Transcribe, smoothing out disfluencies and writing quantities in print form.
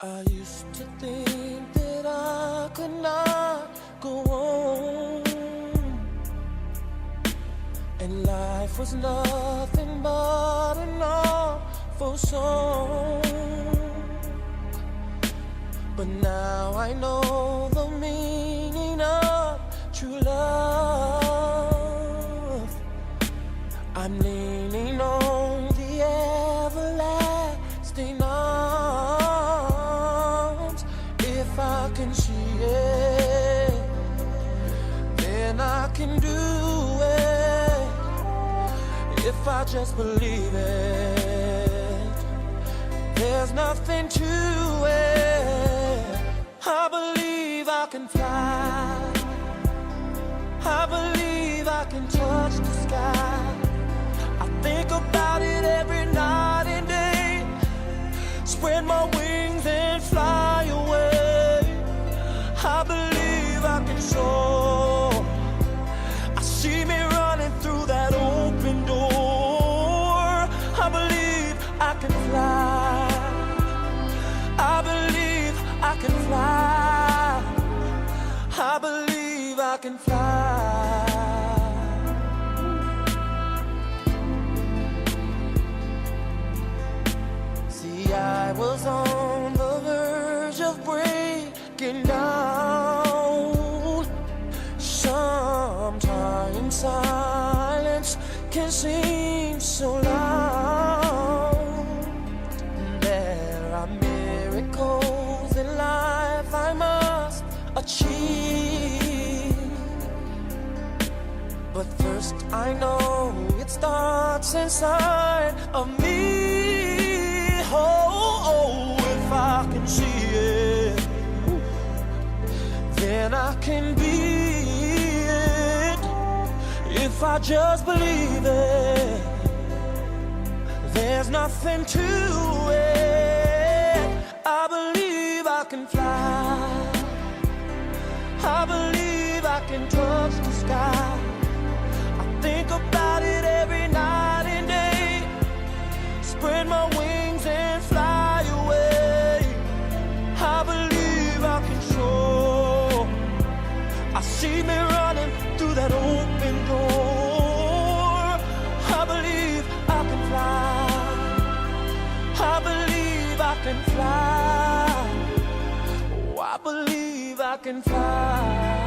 I used to think that I could not go on, and life was nothing but an awful song. But now I know the meaning of true love. I'm leaning on the everlasting arms. If I can see it, then I can do it. If I just believe it, there's nothing to it. I believe I can fly. I believe I can touch the sky. I think about it every night and day. Spread my wings and fly away. I believe I can soar. I see me running through that open door. I believe I can fly. I believe I can fly. I believe I can fly. See, I was on the verge of breaking down. Sometimes silence can seem so loud. There are miracles in life I must achieve, but first I know it starts inside of me. Oh, if I can see it, then I can be it. If I just believe it, there's nothing to it. I believe I can fly. I believe I can touch the sky. I think about it every night and day. Spread my wings and fly away. I believe I can soar. I see me running through that open door. I believe I can fly. I believe I can fly. Oh, I believe I can fly.